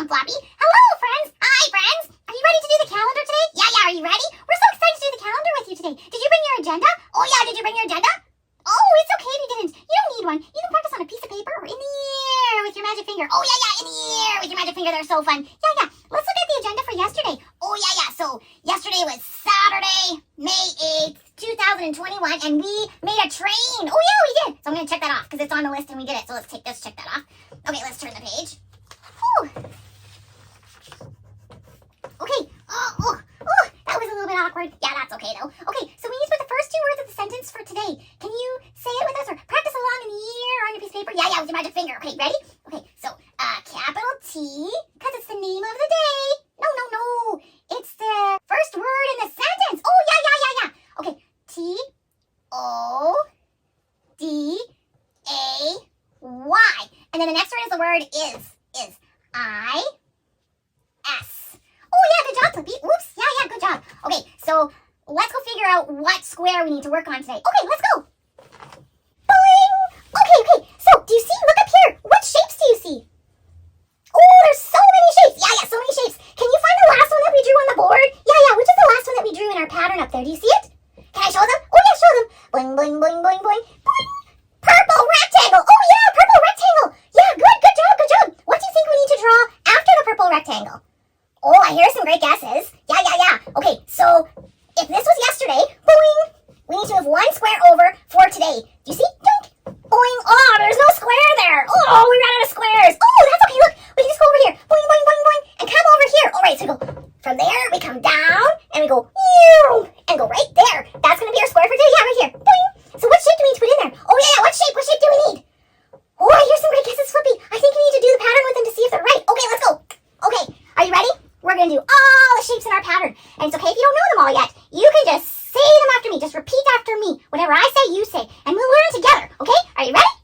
and Floppy. Hello, friends. Hi, friends. Are you ready to do the calendar today? Yeah, are you ready? We're so excited to do the calendar with you today. Did you bring your agenda? Oh, yeah, did you bring your agenda? Oh, it's okay if you didn't. You don't need one. You can practice on a piece of paper or in the air with your magic finger. Oh, yeah, in the air with your magic finger. They're so fun. Yeah. Let's look at the agenda for yesterday. Oh, yeah. So yesterday was Saturday, May 8th, 2021, and we made a train. Oh, yeah, we did. So I'm going to check that off because it's on the list and we did it. So let's check that off. Okay, let's turn the page. Whew. Okay. Oh, that was a little bit awkward. Yeah, that's okay though. Okay, so we need to put the first two words of the sentence for today. Can you say it with us or practice along in the air or on your piece of paper? Yeah, with your magic finger. Okay, ready? Okay, so capital T, because it's the name of the day. No. It's the first word in the sentence. Oh, yeah. Okay, T-O-D-A-Y. And then the next word is the word is I-S. Oh, yeah, good job, Flippy. Oops, yeah, good job. Okay, so let's go figure out what square we need to work on today. Okay, let's go. Boing! Okay, so do you see? Look up here. What shapes do you see? Oh, there's so many shapes. Yeah, so many shapes. Can you find the last one that we drew on the board? Yeah, which is the last one that we drew in our pattern up there? Do you see it? Can I show them? Oh, yeah, show them. Boing, boing, boing, boing, boing. Boing. Purple rectangle. Oh, yeah, purple rectangle. Yeah, good job. What do you think we need to draw after the purple rectangle? Oh, I hear some great guesses. Yeah. Okay, so if this was yesterday, boing, we need to move one square over for today. Do you see? Doink. Boing. Oh, there's no square there. Oh, we ran out of squares. Oh, that's okay. Look, we can just go over here. Boing, boing, boing, boing, and come over here. All right, so we go from there, we come down, and we go, and go right there. That's going to be our square for today. Yeah, right here. Boing. So what shape do we need to put in there? Oh, yeah, what shape do we need? Oh, I hear some great guesses, Flippy. I think we need to do the pattern with them to see if they're right. Okay, let's go. Okay, are you ready? We're going to do all the shapes in our pattern. And it's okay if you don't know them all yet. You can just say them after me. Just repeat after me. Whatever I say, you say. And we'll learn together. Okay? Are you ready?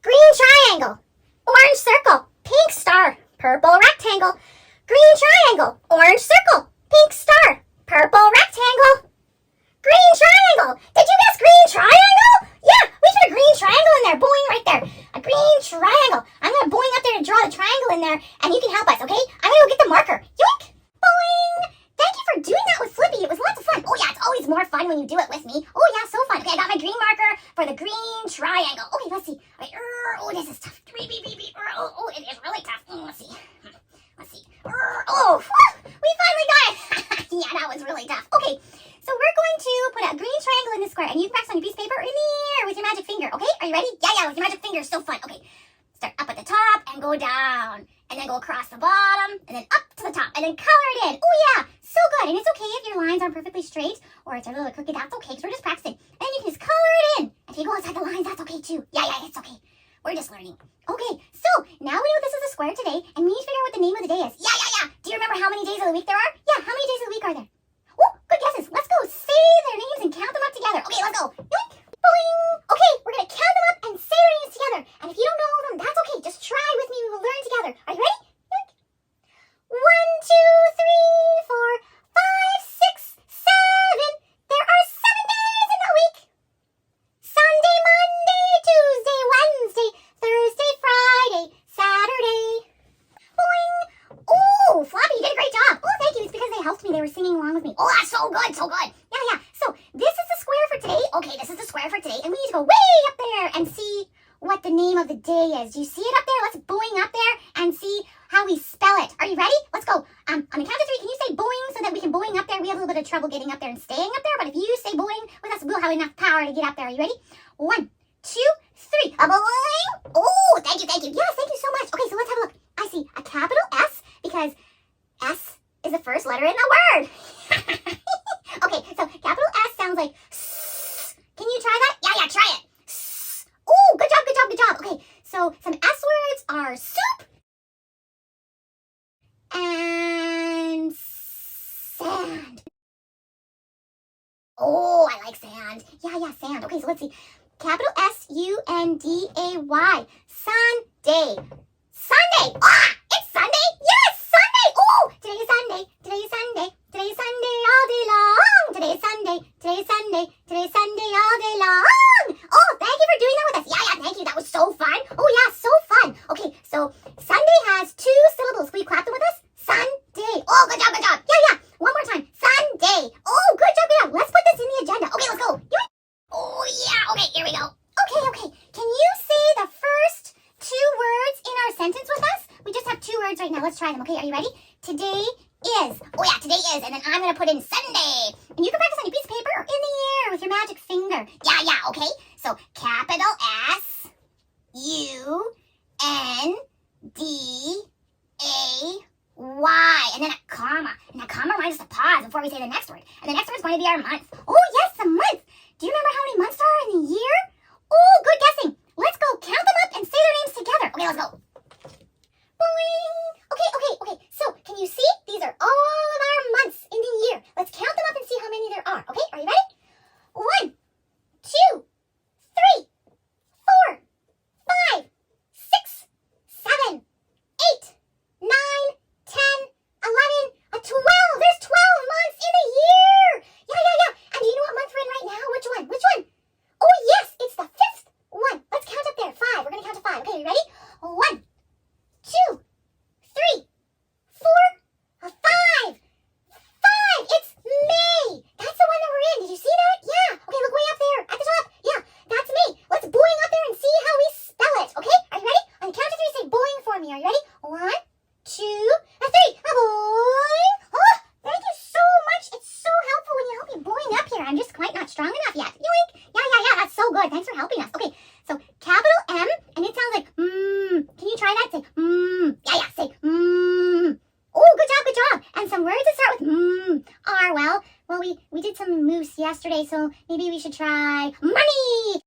Green triangle. Orange circle. Pink star. Purple rectangle. Green triangle. Orange circle. Pink star. Purple rectangle. Green triangle. Did you guess green triangle? Yeah, we put a green triangle in there. Boing right there. A green triangle. I'm going to boing up there to draw the triangle in there, and you can help us, okay? I'm going to go get the marker. Yoink! Boing! Thank you for doing that with Flippy. It was lots of fun. Oh, yeah, it's always more fun when you do it with me. Oh, yeah, so fun. Okay, I got my green marker for the green triangle. Okay, let's see. All right, oh, this is tough. Oh, it is really tough. Let's see. Oh, we finally got it. Yeah, that was really tough. Okay, so we're going to put a green triangle in the square, and you can practice on your piece of paper or in the air with your magic finger, okay? Are you ready? Yeah, with your magic finger. It's so fun. Okay, start up at the top and go down, and then go across the bottom, and then up to the top, and then color it in. Oh, yeah, so good. And it's okay if your lines aren't perfectly straight or it's a little crooked. That's okay, because we're just practicing. And you can just color it in. And if you go inside the lines, that's okay, too. Yeah, it's okay. We're just learning. Okay, so now we know this is a square today, and we need to figure out what the name of the day is. Yeah. Do you remember how many days of the week there are? Yeah, how many days of the week are there? Oh, good guesses. Let's go say their names and count them up together. Okay, let's go. Yoink, boing. Okay, we're going to count them up and say their names together. And if you don't know them, that's okay. Just try with me. We will learn together. Are you ready? Yoink. 1, 2, 3, 4, 5, 6, 7. There are 7 days in the week. Sunday, Monday, Tuesday, Wednesday, Thursday, Friday, Saturday. Boing. Oh, Floppy, you did a great job. Oh, thank you. It's because they helped me. They were singing along with me. Oh, that's so good. Yeah. So this is the square for today. Okay, this is the square for today. And we need to go way up there and see what the name of the day is. Do you see it up there? Let's boing up there and see how we spell it. Are you ready? Let's go. On the count of 3, can you say boing so that we can boing up there? We have a little bit of trouble getting up there and staying up there, but if you say boing with us, we'll have enough power to get up there. Are you ready? 1, 2, 3. A boing. Oh, thank you. Yes, thank you so much. Okay, so let's have a look. I see a capital S because S is the first letter in the word. Okay, so capital S sounds like S. Can you try that? Yeah, try it. S. Oh, good job. Okay, so some S words are soup and sand. Oh, I like sand. Yeah, sand. Okay, so let's see. Capital S-U-N-D-A-Y. Sunday. Ah, it's Sunday. Yes, Sunday. Oh, today is Sunday all day long. Today is Sunday all day long. Oh, thank you for doing that with us. Yeah, thank you. That was so fun. Oh, yeah, so fun. Okay, so Sunday has 2 words right now. Let's try them, okay? Are you ready? Today is. Oh, yeah, today is. And then I'm going to put in Sunday. And you can practice on your piece of paper or in the air with your magic finger. Yeah, okay? So, capital S, U, N, D, A, Y. And then a comma. And that comma reminds us to pause before we say the next word. And the next word is going to be our month. Oh, yes, the month. Do you remember how many months there are in the year? Oh, good guessing. Let's go count them up and say their names together. Okay, let's go. Boing. Okay. So, can you see? These are all of our months in the year. Let's count them up and see how many there are. Okay, are you ready? 1, 2, 3, 4, 5, 6, 7, 8, 9, 10, 11, 12. There's 12 months in a year. Yeah. And do you know what month we're in right now? Which one? Oh, yes, it's the 5th one. Let's count up there. 5. We're going to count to 5. Okay, you ready? 1, 2, 3, 4, 5. 5. It's May. That's the one that we're in. Did you see that? Yeah. Okay, look way up there at the top. Yeah, that's May. Let's boing up there and see how we spell it. Okay, are you ready? On the count of 3, say boing for me. Are you ready? 1, 2, 3. Boing. Oh, thank you so much. It's so helpful when you help me boing up here. I'm just quite not strong enough yet. Yoink. Yeah. That's so good. Thanks for helping us. Okay, so capital M, and it sounds like Can you try that? Say Yeah. Say Oh, good job. And some words that start with are, well, we did some moves yesterday, so maybe we should try money.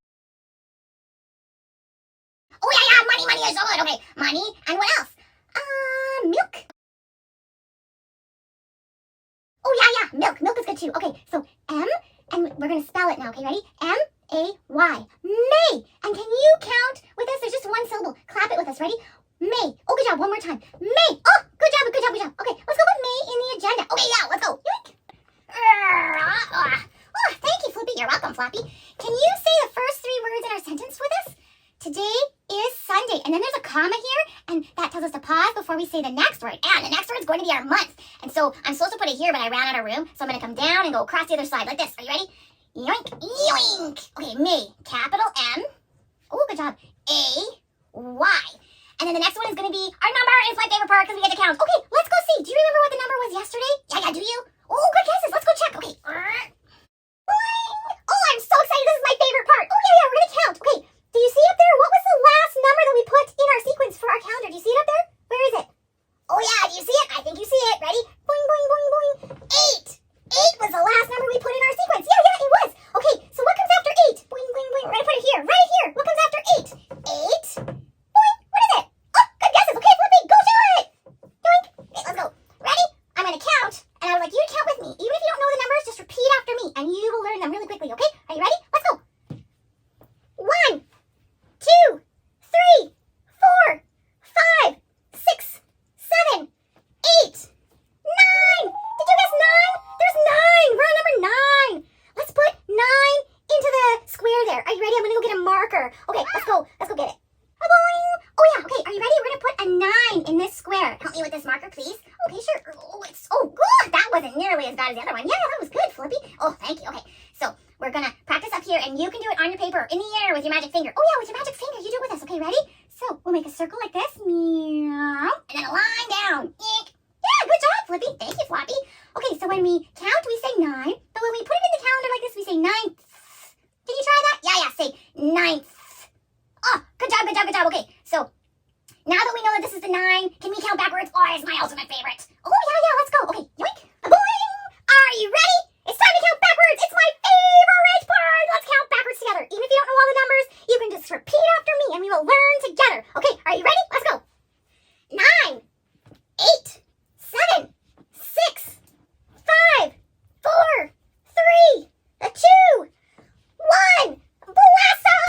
Oh, yeah, money is so good. Okay, money, and what else? Milk. Oh, yeah, milk is good too. Okay, so M, and we're going to spell it now, okay, ready? M-A-Y, May. And can you count with us? There's just one syllable. Clap it with us, ready? May. Oh, good job, one more time. May. Oh, good job. Okay, let's go put May in the agenda. Okay, yeah, let's go. Yoink. Oh, thank you, Flippy. You're welcome, Floppy. Can you say the first 3 words in our sentence with us? Today is Sunday. And then there's a comma here, and that tells us to pause before we say the next word. And the next word is going to be our month. And so I'm supposed to put it here, but I ran out of room. So I'm going to come down and go across the other side like this. Are you ready? Yoink. Okay, May. Capital M. Oh, good job. A-Y. And then the next one is going to be our number. It's my favorite part because we get to count. Okay, let's go see. Do you remember what the number was yesterday? Yeah, do you? Oh, good guesses. Let's go check. Okay. Oh, I'm so excited. This is my favorite part. Oh, yeah, we're going to count. Okay, do you see up there? What was the last number that we put in our sequence for our calendar? Do you see it up there? Where is it? Oh, yeah, do you see it? I think you see it. Ready? Boing. 8. 8 was the last number we put in our sequence. Yeah, it was. Okay, so what comes after 8? Boing. We're going to put it here. Right here. What comes after 8? 8. What is it? Oh, good guesses. Okay, Flippy, go do it. Doink. Okay, let's go. Ready? I'm going to count, and I would like you to count with me. Even if you don't know the numbers, just repeat after me, and you will learn them really quickly, okay? Are you ready? Let's go. 1, 2, 3, 4, 5, 6, 7, 8, 9. Did you guess 9? There's 9. We're on number 9. Let's put 9 into the square there. Are you ready? I'm going to go get a marker. Okay, let's go get it. Boing. Oh, yeah. Okay, are you ready? We're going to put a 9 in this square. Help me with this marker, please. Okay, sure. Oh, good. That wasn't nearly as bad as the other one. Yeah, that was good, Flippy. Oh, thank you. Okay, so we're going to practice up here, and you can do it on your paper, in the air, with your magic finger. Oh, yeah, with your magic finger. You do it with us. Okay, ready? So we'll make a circle like this. Meow. And then a line down. Eek. Yeah, good job, Flippy. Thank you, Floppy. Okay, so when we count, we say 9. But when we put it in the calendar like this, we say 9th. Can you try that? Yeah, say 9th. Oh, good job. Okay, so now that we know that this is the 9, can we count backwards? Oh, it's my ultimate favorite. Oh, yeah, let's go. Okay, yoink. Boing. Are you ready? It's time to count backwards. It's my favorite part. Let's count backwards together. Even if you don't know all the numbers, you can just repeat after me, and we will learn together. Okay, are you ready? Let's go. 9, 8, 7, 6, 5, 4, 3, 2, 1. Blast off!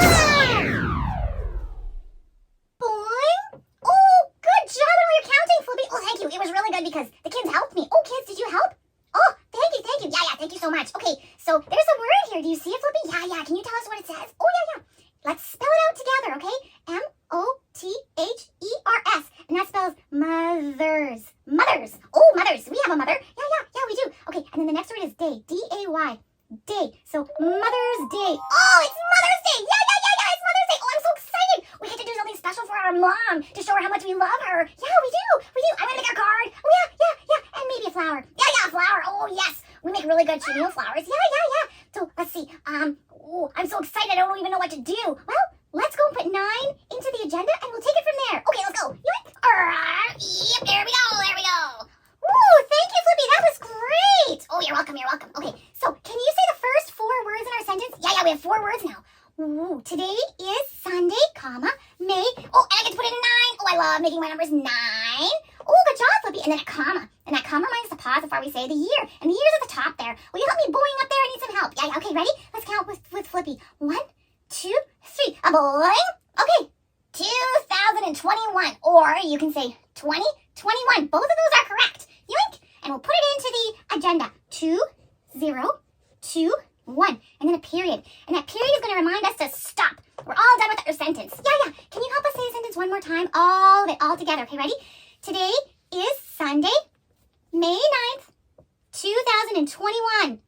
Boing. Oh, good job on all your counting, Flippy. Oh, thank you. It was really good because the kids helped me. Oh, kids, did you help? Oh, thank you. Yeah, thank you so much. Okay, so there's a word here. Do you see it, Flippy? Yeah. Can you tell us what it says? Oh, yeah. Let's spell it out together, okay? M-O-T-H-E-R-S. And that spells mothers. Mothers. Oh, mothers. We have a mother. Yeah, we do. Okay, and then the next word is day. D-A-Y. Day. So Mother's Day. Oh, it's Mother's Day. Yeah, it's Mother's Day. Oh, I'm so excited. We get to do something special for our mom to show her how much we love her. Yeah, we do. flower. Yeah, flower. Oh, yes. We make really good chenille flowers. Yeah. So, let's see. Oh, I'm so excited. I don't even know what to do. Well, let's go and put 9 into the agenda, and we'll take it from there. Okay, let's go. Yoink. Yep, there we go. Ooh, thank you, Flippy. That was great. Oh, you're welcome. Okay, so can you say the first 4 words in our sentence? Yeah, we have 4 words now. Ooh, today is Sunday, May. Oh, and I get to put in a 9. Oh, I love making my numbers 9. Oh, good job, Flippy. And then a comma. And that comma reminds us to pause before we say the year. And the year's at the top there. Will you help me boing up there? I need some help. Yeah, okay, ready? Let's count with Flippy. 1, 2, 3. A boing. Okay. 2021. Or you can say 2021. Both of those are correct. Yoink. And we'll put it into the agenda. 2, 0, 2, 1. And then a period. And that period is going to remind us to stop. We're all done with our sentence. Yeah. Can you help us say the sentence one more time? All of it, all together. Okay, ready? Today is Sunday, May 9th, 2021.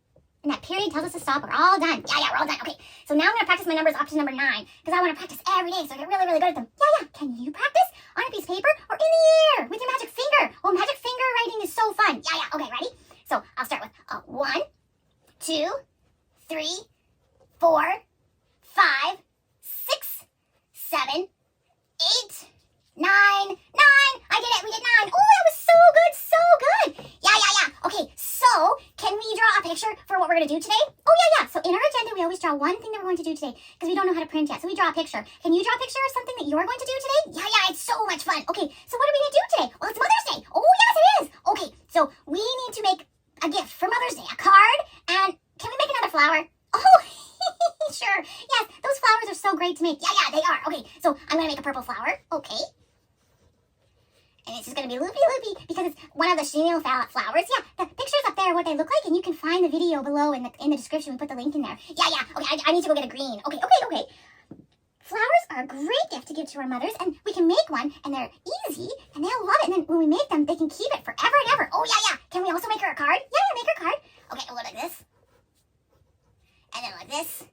And that period tells us to stop. We're all done. Yeah, we're all done. Okay, so now I'm going to practice my numbers up to number 9 because I want to practice every day so I get really, really good at them. Yeah. Can you practice on a piece of paper or in the air with your magic finger? Oh, magic finger writing is so fun. Yeah. Okay, ready? So I'll start with 1, 2, 3, 4, 5, 6, 7, 8, 9. I did it. We did 9. Oh, that was so good. Yeah. Okay, so can we draw a picture for what we're going to do today? Oh, yeah. So in our agenda, we always draw one thing that we're going to do today because we don't know how to print yet. So we draw a picture. Can you draw a picture of something that you're going to do today? Yeah. It's so much fun. Okay, so what are we going to do today? Well, it's Mother's Day. Oh, yes, it is. Okay, so we need to make a gift for Mother's Day, a card, and can we make another flower? Oh, sure. Yes, those flowers are so great to make. Yeah, they are. Okay, so I'm going to make a purple flower. Okay. And it's just going to be loopy because it's one of the chenille flowers. Yeah, the picture's up there, what they look like, and you can find the video below in the description. We put the link in there. Yeah. Okay, I need to go get a green. Okay. Flowers are a great gift to give to our mothers, and we can make one, and they're easy, and they'll love it. And then when we make them, they can keep it forever and ever. Oh, yeah. Can we also make her a card? Yeah, make her a card. Okay, we'll go like this. And then like this.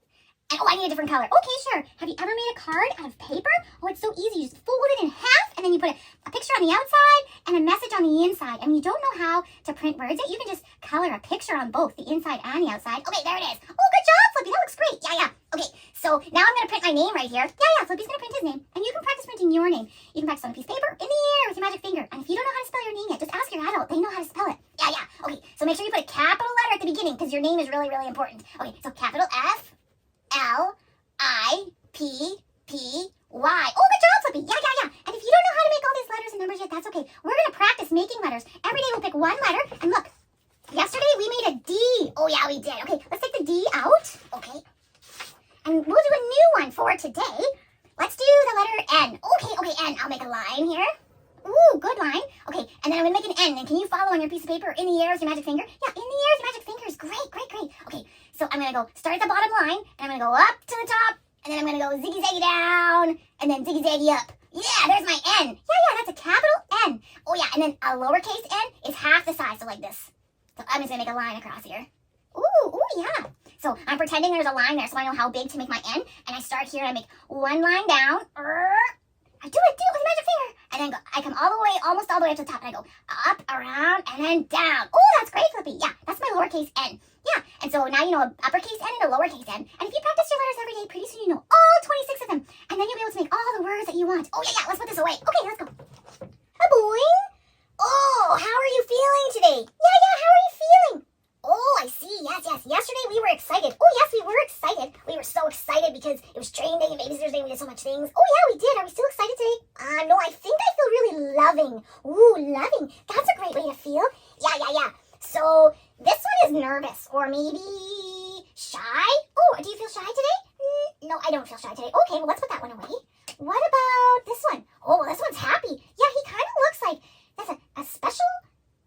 And I need a different color. Okay, sure. Have you ever made a card out of paper? Oh, it's so easy. You just fold it in half, and then you put a picture on the outside and a message on the inside. And when you don't know how to print words yet, you can just color a picture on both the inside and the outside. Okay, there it is. Oh, good job, Flippy. That looks great. Yeah. Okay, so now I'm going to print my name right here. Yeah, Flippy's going to print his name. And you can practice printing your name. You can practice on a piece of paper, in the air, with your magic finger. And if you don't know how to spell your name yet, just ask your adult. They know how to spell it. Yeah. Okay, so make sure you put a capital letter at the beginning because your name is really, really important. Okay, so capital F, L, I-P-P-Y. Oh, good job, Flippy. Yeah. And if you don't know how to make all these letters and numbers yet, that's okay. We're going to practice making letters. Every day we'll pick one letter. And look, yesterday we made a D. Oh, yeah, we did. Okay, let's take the D out. Okay. And we'll do a new one for today. Let's do the letter N. Okay, N. I'll make a line here. Ooh, good line. Okay, and then I'm going to make an N. And can you follow on your piece of paper in the air with your magic finger? Yeah, in the air with your magic finger is great. Okay, so I'm going to go start at the bottom line, and I'm going to go up to the top, and then I'm going to go ziggy-zaggy down, and then ziggy-zaggy up. Yeah, there's my N. Yeah, that's a capital N. Oh, yeah, and then a lowercase n is half the size, so like this. So I'm just going to make a line across here. Ooh, yeah. So I'm pretending there's a line there so I know how big to make my N, and I start here and I make one line down. I do it with a magic finger. And then I come almost all the way up to the top, and I go up, around, and then down. Oh, that's great, Flippy. Yeah, that's my lowercase n. Yeah, and so now you know an uppercase n and a lowercase n. And if you practice your letters every day, pretty soon you know all 26 of them. And then you'll be able to make all the words that you want. Oh, yeah, let's put this away. Okay, let's go. Boing. Oh, how are you feeling today? Yeah, how are you feeling? Oh, I see. Yes. Yesterday we were excited. Oh, yes, we were excited. We were so excited because it was training day and babysitter's day. We did so much things. Oh, yeah, we did. Are we still excited today? No, I think I feel really loving. Ooh, loving. That's a great way to feel. Yeah. So this one is nervous or maybe shy. Oh, do you feel shy today? No, I don't feel shy today. Okay, well, let's put that one away. What about this one? Oh, well, this one's happy. Yeah, he kind of looks like that's a special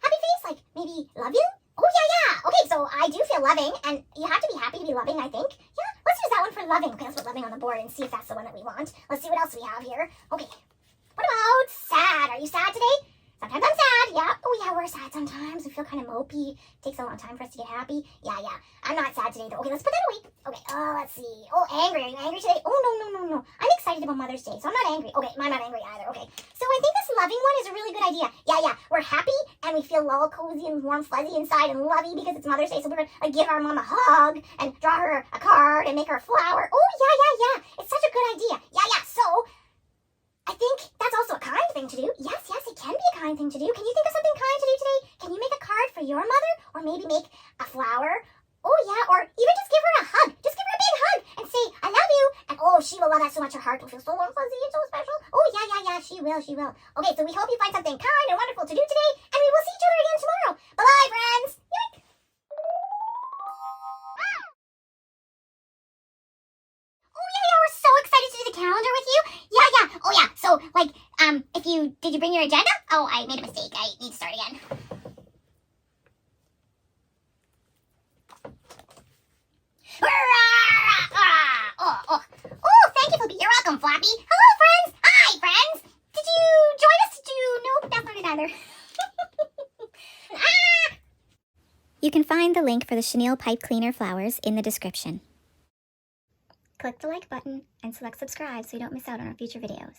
happy face, like maybe loving. Oh, yeah. Okay, so I do feel loving, and you have to be happy to be loving, I think. Yeah, let's use that one for loving. Okay, let's put loving on the board and see if that's the one that we want. Let's see what else we have here. Okay, what about sad? Are you sad today? Sometimes I'm sad, yeah. Oh, yeah, we're sad sometimes. We feel kind of mopey. Takes a long time for us to get happy. Yeah. I'm not sad today, though. Okay, let's put that away. Okay, let's see. Oh, angry. Are you angry today? Oh, no. I'm excited about Mother's Day, so I'm not angry. Okay, I'm not angry either. Okay, so I think this loving one is a really good idea. Yeah, we're happy and we feel all cozy and warm, fuzzy inside and lovey because it's Mother's Day, so we're gonna like give our mom a hug and draw her a card and make her a flower. Oh, yeah. It's such a good idea. Yeah. So, I think that's also a kind thing to do. Yes, it can be a kind thing to do. Can you think of something kind to do today? Can you make a card for your mother? Or maybe make a flower? Oh, yeah, or even just give her a hug. Just give her a big hug and say, I love you. And oh, she will love that so much. Her heart will feel so warm, fuzzy, and so special. Oh, yeah, she will. Okay, so we hope you find something kind and wonderful to do today, and we will see each other again tomorrow. Bye-bye, friends. Yoink. Oh, yeah, we're so excited to do the calendar with you. Yeah. Oh, yeah, so, like, did you bring your agenda? Oh, I made a mistake. I need to start again. Oh, thank you, Flippy. You're welcome, Floppy. Hello, friends. Hi, friends. Did you join us? Nope, that's not it either. You can find the link for the Chenille Pipe Cleaner flowers in the description. Click the like button and select subscribe so you don't miss out on our future videos.